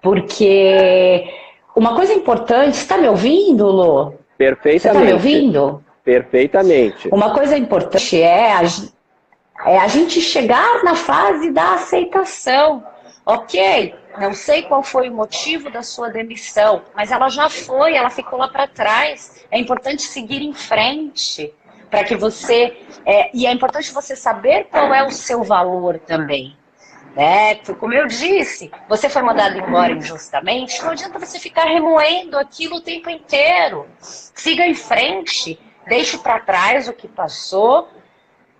Porque uma coisa importante, você está me ouvindo, Lô? Você está me Perfeitamente. ouvindo? Perfeitamente. Uma coisa importante é a gente chegar na fase da aceitação. Ok, não sei qual foi o motivo da sua demissão, mas ela já foi, ela ficou lá para trás. É importante seguir em frente para que você. E é importante você saber qual é o seu valor também. Né? Como eu disse, você foi mandado embora injustamente, não adianta você ficar remoendo aquilo o tempo inteiro. Siga em frente, deixe para trás o que passou.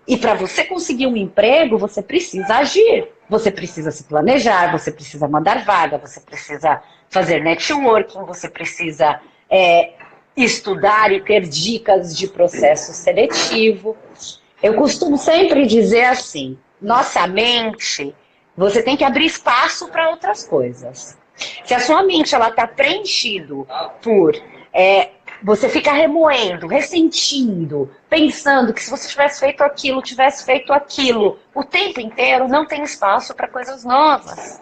E para você conseguir um emprego, você precisa agir. Você precisa se planejar, você precisa mandar vaga, você precisa fazer networking, você precisa estudar e ter dicas de processo seletivo. Eu costumo sempre dizer assim, nossa mente, você tem que abrir espaço para outras coisas. Se a sua mente está preenchido por... você fica remoendo, ressentindo, pensando que se você tivesse feito aquilo o tempo inteiro, não tem espaço para coisas novas.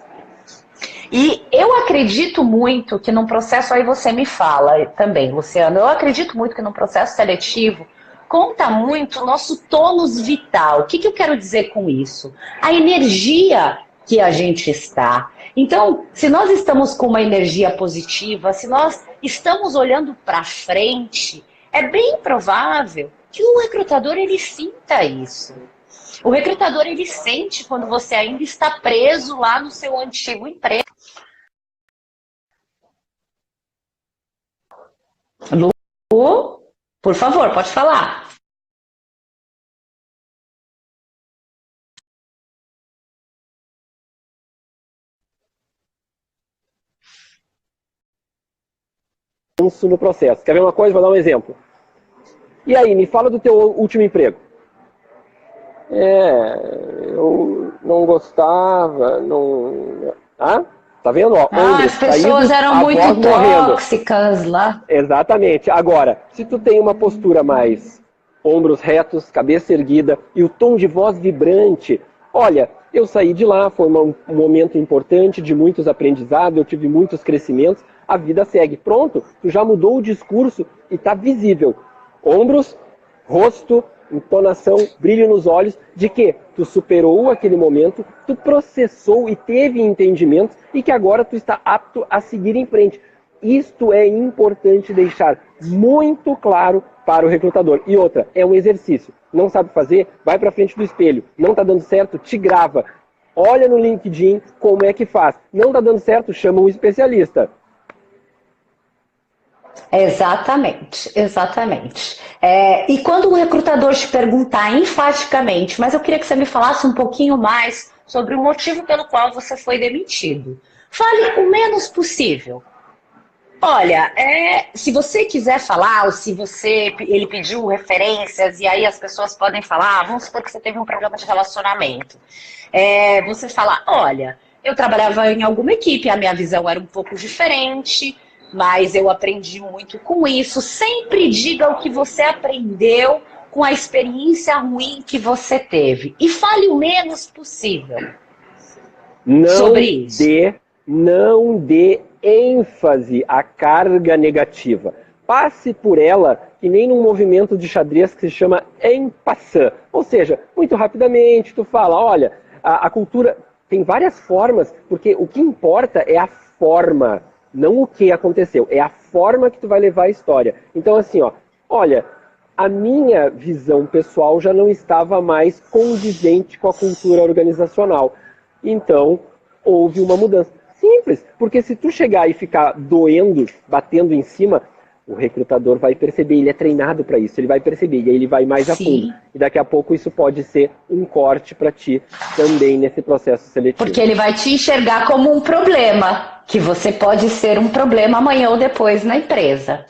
E eu acredito muito que num processo, aí você me fala também, Luciano, eu acredito muito que num processo seletivo conta muito o nosso tônus vital. O que eu quero dizer com isso? A energia que a gente está. Então, se nós estamos com uma energia positiva, se nós estamos olhando para frente, é bem provável que o recrutador ele sinta isso. O recrutador ele sente quando você ainda está preso lá no seu antigo emprego. Lu, por favor, pode falar. No processo. Quer ver uma coisa? Vou dar um exemplo. E aí, me fala do teu último emprego. Eu não gostava, não... Ah, tá vendo? Ó, as pessoas eram muito tóxicas lá. Exatamente. Agora, se tu tem uma postura mais ombros retos, cabeça erguida e o tom de voz vibrante, olha, eu saí de lá, foi um momento importante de muitos aprendizados, eu tive muitos crescimentos, a vida segue. Pronto, tu já mudou o discurso e tá visível. Ombros, rosto, entonação, brilho nos olhos, de que tu superou aquele momento, tu processou e teve entendimento e que agora tu está apto a seguir em frente. Isto é importante deixar muito claro para o recrutador. E outra, é um exercício. Não sabe fazer? Vai para frente do espelho. Não está dando certo? Te grava. Olha no LinkedIn como é que faz. Não está dando certo? Chama um especialista. Exatamente, exatamente. E quando o recrutador te perguntar enfaticamente, mas eu queria que você me falasse um pouquinho mais sobre o motivo pelo qual você foi demitido. Fale o menos possível. Olha, se você quiser falar, ou se ele pediu referências, e aí as pessoas podem falar, vamos supor que você teve um problema de relacionamento. Você fala, olha, eu trabalhava em alguma equipe, a minha visão era um pouco diferente, mas eu aprendi muito com isso. Sempre diga o que você aprendeu com a experiência ruim que você teve. E fale o menos possível sobre isso. Não dê ênfase à carga negativa. Passe por ela que nem num movimento de xadrez que se chama en passant. Ou seja, muito rapidamente tu fala, olha, a cultura tem várias formas, porque o que importa é a forma, não o que aconteceu, é a forma que tu vai levar a história. Então assim, olha, a minha visão pessoal já não estava mais condizente com a cultura organizacional. Então, houve uma mudança. Simples, porque se tu chegar e ficar doendo, batendo em cima, o recrutador vai perceber, ele é treinado para isso, ele vai perceber, e aí ele vai mais a fundo. E daqui a pouco isso pode ser um corte para ti também nesse processo seletivo. Porque ele vai te enxergar como um problema, que você pode ser um problema amanhã ou depois na empresa.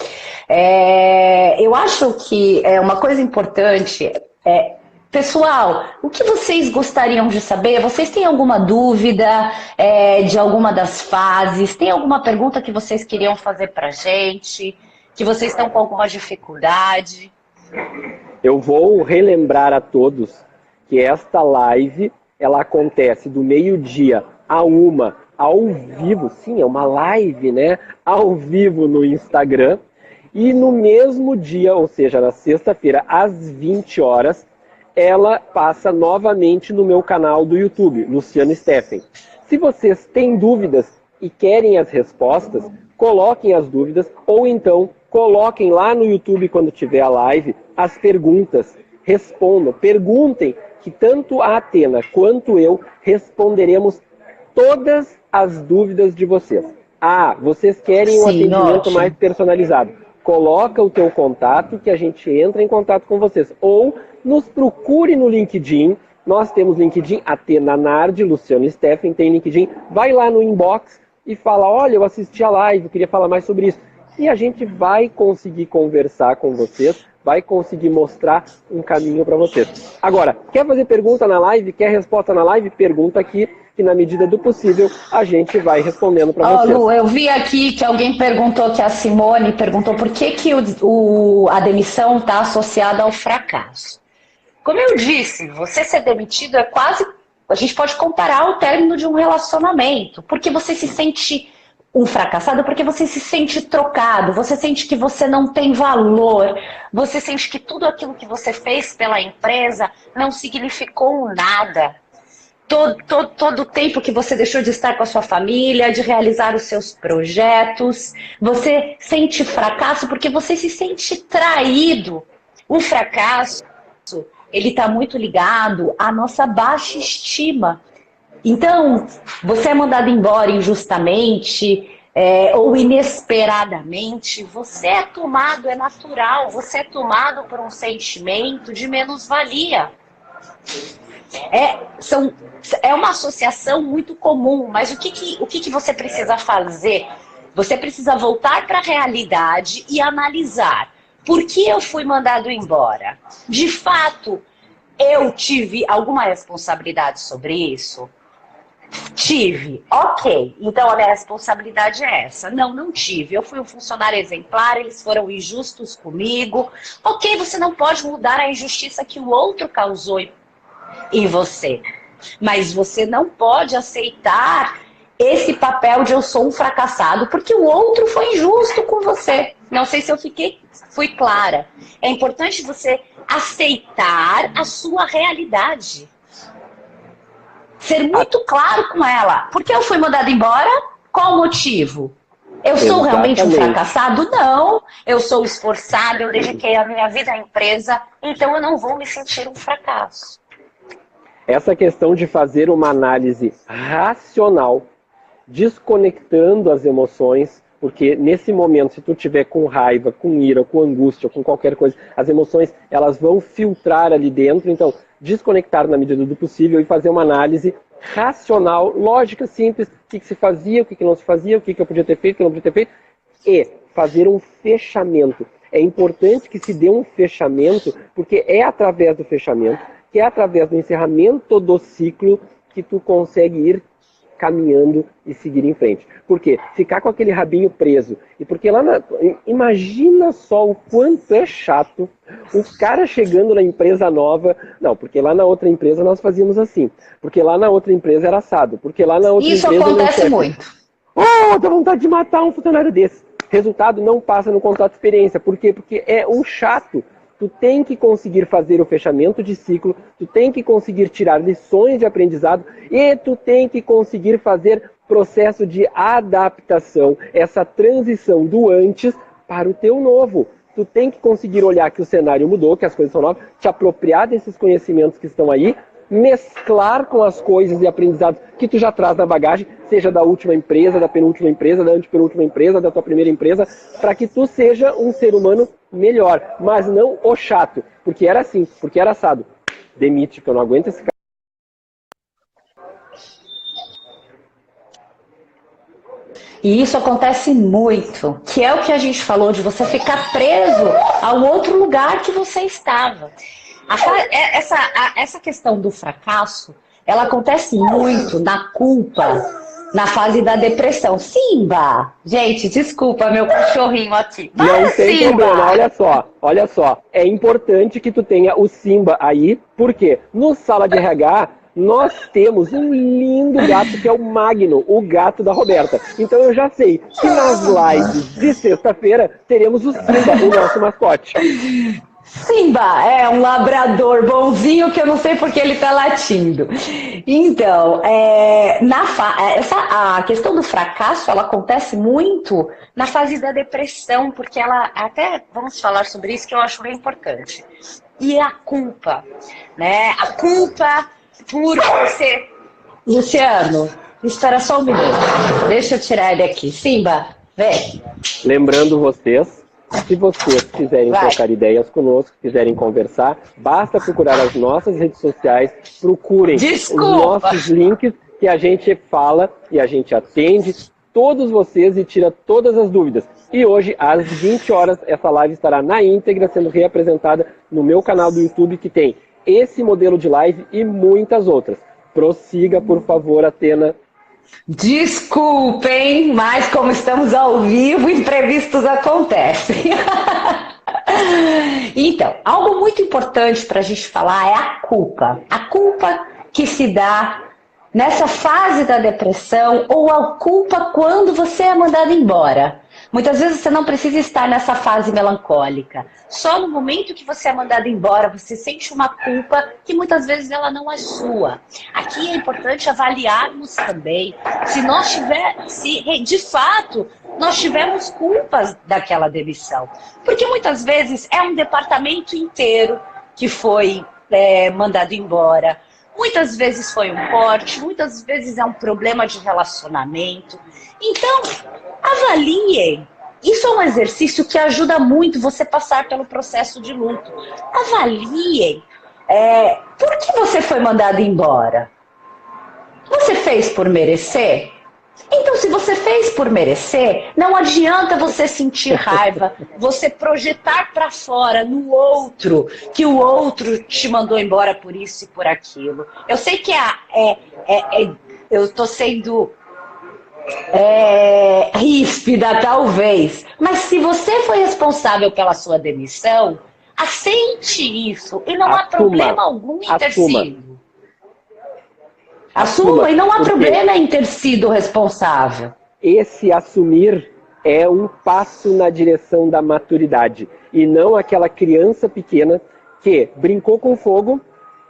Eu acho que uma coisa importante Pessoal, o que vocês gostariam de saber? Vocês têm alguma dúvida de alguma das fases? Tem alguma pergunta que vocês queriam fazer pra gente? Que vocês estão com alguma dificuldade? Eu vou relembrar a todos que esta live, ela acontece do meio-dia a 1h, ao vivo, sim, é uma live, né? Ao vivo no Instagram. E no mesmo dia, ou seja, na sexta-feira, às 20 horas, ela passa novamente no meu canal do YouTube, Luciano Steffen. Se vocês têm dúvidas e querem as respostas, coloquem as dúvidas ou então coloquem lá no YouTube, quando tiver a live, as perguntas. Respondam, perguntem, que tanto a Atena quanto eu responderemos todas as dúvidas de vocês. Ah, vocês querem um atendimento mais personalizado. Coloca o teu contato que a gente entra em contato com vocês. Ou nos procure no LinkedIn. Nós temos LinkedIn, Atena Nardi, Luciano Steffen tem LinkedIn. Vai lá no inbox e fala, olha, eu assisti a live, queria falar mais sobre isso. E a gente vai conseguir conversar com vocês, vai conseguir mostrar um caminho para vocês. Agora, quer fazer pergunta na live, quer resposta na live? Pergunta aqui, que na medida do possível a gente vai respondendo para vocês. Lu, eu vi aqui que alguém perguntou, que a Simone perguntou por que a demissão está associada ao fracasso. Como eu disse, você ser demitido é quase... A gente pode comparar o término de um relacionamento, porque você se sente um fracassado, porque você se sente trocado, você sente que você não tem valor, você sente que tudo aquilo que você fez pela empresa não significou nada. Todo o tempo que você deixou de estar com a sua família, de realizar os seus projetos, você sente fracasso porque você se sente traído. O fracasso, ele está muito ligado à nossa baixa estima. Então, você é mandado embora injustamente ou inesperadamente, você é tomado, é natural, você é tomado por um sentimento de menos-valia. É uma associação muito comum, mas o que você precisa fazer? Você precisa voltar para a realidade e analisar. Por que eu fui mandado embora? De fato, eu tive alguma responsabilidade sobre isso? Tive. Ok, então a minha responsabilidade é essa. Não tive. Eu fui um funcionário exemplar, eles foram injustos comigo. Ok, você não pode mudar a injustiça que o outro causou em você. Mas você não pode aceitar esse papel de eu sou um fracassado porque o outro foi injusto com você. Não sei se eu fui clara. É importante você aceitar a sua realidade. Ser muito claro com ela. Por que eu fui mandada embora? Qual o motivo? Eu sou realmente um fracassado? Não. Eu sou esforçado, eu dediquei a minha vida à empresa, então eu não vou me sentir um fracasso. Essa questão de fazer uma análise racional, desconectando as emoções, porque nesse momento, se tu tiver com raiva, com ira, com angústia, com qualquer coisa, as emoções elas vão filtrar ali dentro, então desconectar na medida do possível e fazer uma análise racional, lógica, simples, o que se fazia, o que não se fazia, o que eu podia ter feito, o que eu não podia ter feito, e fazer um fechamento. É importante que se dê um fechamento, porque é através do fechamento, que é através do encerramento do ciclo que tu consegue ir caminhando e seguir em frente. Por quê? Ficar com aquele rabinho preso. E porque imagina só o quanto é chato o cara chegando na empresa nova. Não, porque lá na outra empresa nós fazíamos assim. Porque lá na outra empresa era assado. Porque lá na outra Isso empresa... Isso acontece muito. Oh, dá vontade de matar um funcionário desse. Resultado, não passa no contrato de experiência. Por quê? Porque é um chato. Tu tem que conseguir fazer o fechamento de ciclo, tu tem que conseguir tirar lições de aprendizado e tu tem que conseguir fazer processo de adaptação, essa transição do antes para o teu novo. Tu tem que conseguir olhar que o cenário mudou, que as coisas são novas, te apropriar desses conhecimentos que estão aí, mesclar com as coisas e aprendizados que tu já traz na bagagem, seja da última empresa, da penúltima empresa, da antepenúltima empresa, da tua primeira empresa, para que tu seja um ser humano melhor, mas não o chato, porque era assim, porque era assado. Demite, que eu não aguento esse cara. E isso acontece muito, que é o que a gente falou de você ficar preso ao outro lugar que você estava. Essa questão do fracasso, ela acontece muito na culpa, na fase da depressão. Simba! Gente, desculpa meu cachorrinho aqui. Não tem problema, olha só. É importante que tu tenha o Simba aí, porque no Sala de RH nós temos um lindo gato que é o Magno, o gato da Roberta. Então eu já sei que nas lives de sexta-feira teremos o Simba, o nosso mascote. Simba é um labrador bonzinho que eu não sei porque ele tá latindo. Então, a questão do fracasso, ela acontece muito na fase da depressão, porque ela, até vamos falar sobre isso que eu acho bem importante. E a culpa, né? A culpa por você... Luciano, espera só um minuto. Deixa eu tirar ele aqui. Simba, vem. Lembrando vocês, se vocês quiserem trocar ideias conosco, quiserem conversar, basta procurar as nossas redes sociais, procurem os nossos links que a gente fala e a gente atende todos vocês e tira todas as dúvidas. E hoje, às 20 horas, essa live estará na íntegra, sendo reapresentada no meu canal do YouTube, que tem esse modelo de live e muitas outras. Prossiga, por favor, Atena. Desculpem, mas como estamos ao vivo, imprevistos acontecem. Então, algo muito importante para a gente falar é a culpa. A culpa que se dá nessa fase da depressão ou a culpa quando você é mandado embora. Muitas vezes você não precisa estar nessa fase melancólica. Só no momento que você é mandado embora, você sente uma culpa que muitas vezes ela não é sua. Aqui é importante avaliarmos também se de fato nós tivemos culpas daquela demissão. Porque muitas vezes é um departamento inteiro que foi mandado embora. Muitas vezes foi um corte, muitas vezes é um problema de relacionamento. Então, avaliem. Isso é um exercício que ajuda muito você passar pelo processo de luto. Avaliem. Por que você foi mandado embora? Você fez por merecer? Então, se você fez por merecer, não adianta você sentir raiva, você projetar para fora no outro, que o outro te mandou embora por isso e por aquilo. Eu sei que eu estou sendo ríspida, talvez, mas se você foi responsável pela sua demissão, aceite isso e não há problema algum em ter sido. Assuma, e não há problema em ter sido responsável. Esse assumir é um passo na direção da maturidade. E não aquela criança pequena que brincou com fogo,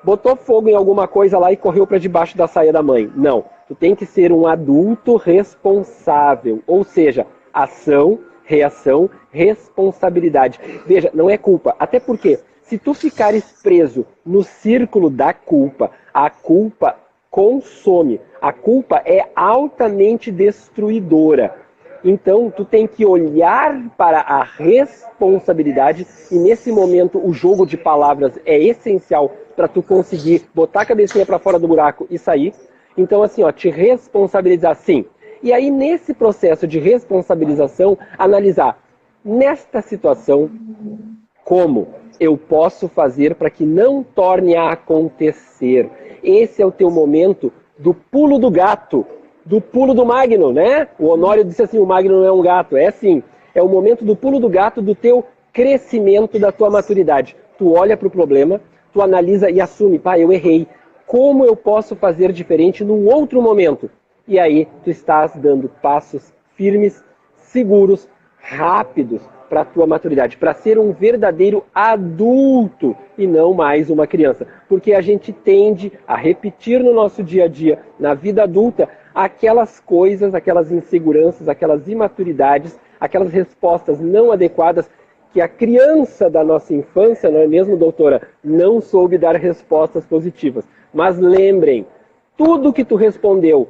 botou fogo em alguma coisa lá e correu para debaixo da saia da mãe. Não, tu tem que ser um adulto responsável. Ou seja, ação, reação, responsabilidade. Veja, não é culpa. Até porque, se tu ficares preso no círculo da culpa, a culpa consome. A culpa é altamente destruidora. Então, tu tem que olhar para a responsabilidade e nesse momento o jogo de palavras é essencial para tu conseguir botar a cabecinha para fora do buraco e sair. Então, assim, te responsabilizar sim. E aí, nesse processo de responsabilização, analisar nesta situação como eu posso fazer para que não torne a acontecer. Esse é o teu momento do pulo do gato, do pulo do Magno, né? O Honório disse assim, o Magno não é um gato. É sim, é o momento do pulo do gato, do teu crescimento, da tua maturidade. Tu olha para o problema, tu analisa e assume, eu errei. Como eu posso fazer diferente num outro momento? E aí tu estás dando passos firmes, seguros, rápidos para a tua maturidade, para ser um verdadeiro adulto e não mais uma criança. Porque a gente tende a repetir no nosso dia a dia, na vida adulta, aquelas coisas, aquelas inseguranças, aquelas imaturidades, aquelas respostas não adequadas que a criança da nossa infância, não é mesmo, doutora, não soube dar respostas positivas. Mas lembrem, tudo que tu respondeu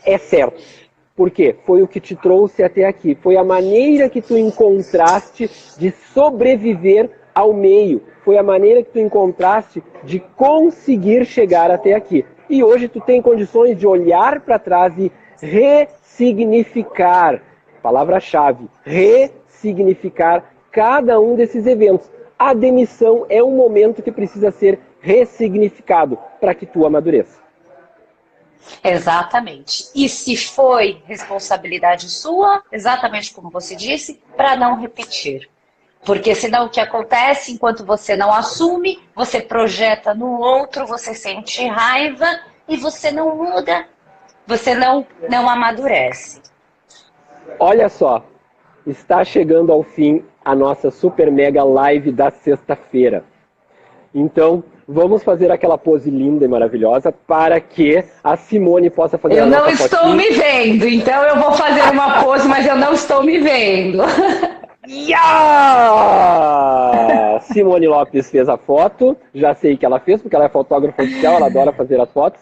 é certo. Por quê? Foi o que te trouxe até aqui. Foi a maneira que tu encontraste de sobreviver ao meio. Foi a maneira que tu encontraste de conseguir chegar até aqui. E hoje tu tem condições de olhar para trás e ressignificar, palavra-chave, ressignificar cada um desses eventos. A demissão é um momento que precisa ser ressignificado para que tu amadureça. Exatamente. E se foi responsabilidade sua, exatamente como você disse, para não repetir. Porque senão o que acontece, enquanto você não assume, você projeta no outro, você sente raiva e você não muda, você não amadurece. Olha só, está chegando ao fim a nossa super mega live da sexta-feira. Então, vamos fazer aquela pose linda e maravilhosa para que a Simone possa fazer a nossa fotinha. Eu não estou me vendo, então eu vou fazer uma pose, mas eu não estou me vendo. Yeah! Simone Lopes fez a foto, já sei que ela fez, porque ela é fotógrafa oficial, ela adora fazer as fotos.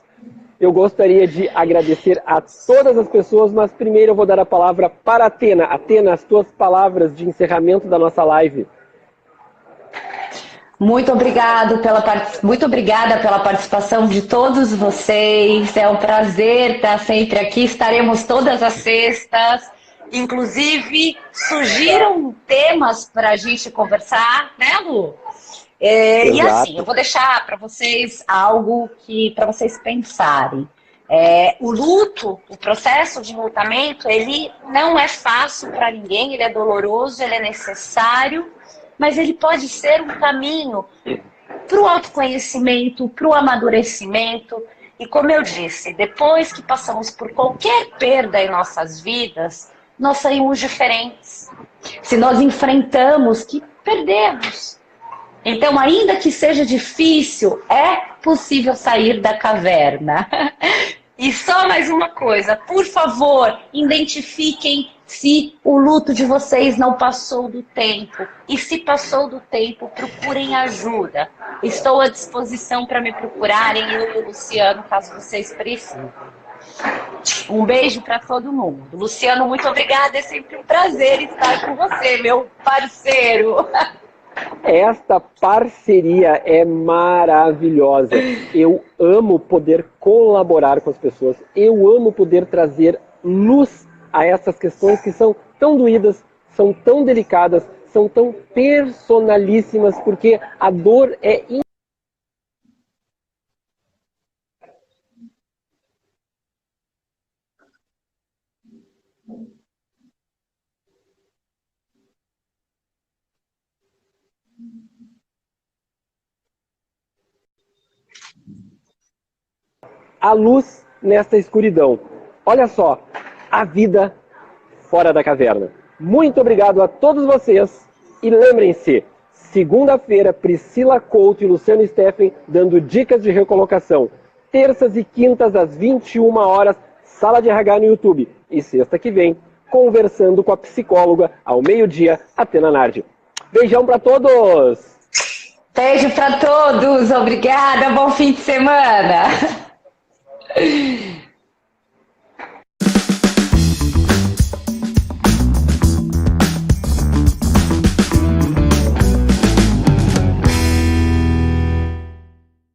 Eu gostaria de agradecer a todas as pessoas, mas primeiro eu vou dar a palavra para a Atena. Atena, as tuas palavras de encerramento da nossa live. Muito obrigada pela participação de todos vocês. É um prazer estar sempre aqui. Estaremos todas as sextas. Inclusive, surgiram temas para a gente conversar, né, Lu? E assim, eu vou deixar para vocês algo para vocês pensarem. O luto, o processo de enlutamento, ele não é fácil para ninguém, ele é doloroso, ele é necessário, mas ele pode ser um caminho para o autoconhecimento, para o amadurecimento. E como eu disse, depois que passamos por qualquer perda em nossas vidas, nós saímos diferentes. Se nós enfrentamos que perdemos. Então, ainda que seja difícil, é possível sair da caverna. E só mais uma coisa, por favor, identifiquem se o luto de vocês não passou do tempo. E se passou do tempo, procurem ajuda. Estou à disposição para me procurarem, eu e o Luciano, caso vocês precisem. Um beijo para todo mundo. Luciano, muito obrigada. É sempre um prazer estar com você, meu parceiro. Esta parceria é maravilhosa. Eu amo poder colaborar com as pessoas. Eu amo poder trazer luz a essas questões que são tão doídas, são tão delicadas, são tão personalíssimas, porque a dor é a luz nesta escuridão. Olha só, a vida fora da caverna. Muito obrigado a todos vocês e lembrem-se, segunda-feira, Priscila Couto e Luciano Steffen dando dicas de recolocação. Terças e quintas às 21 horas, Sala de RH no YouTube. E sexta que vem, conversando com a psicóloga ao meio-dia, Atena Nardi. Beijão para todos! Beijo para todos, obrigada, bom fim de semana!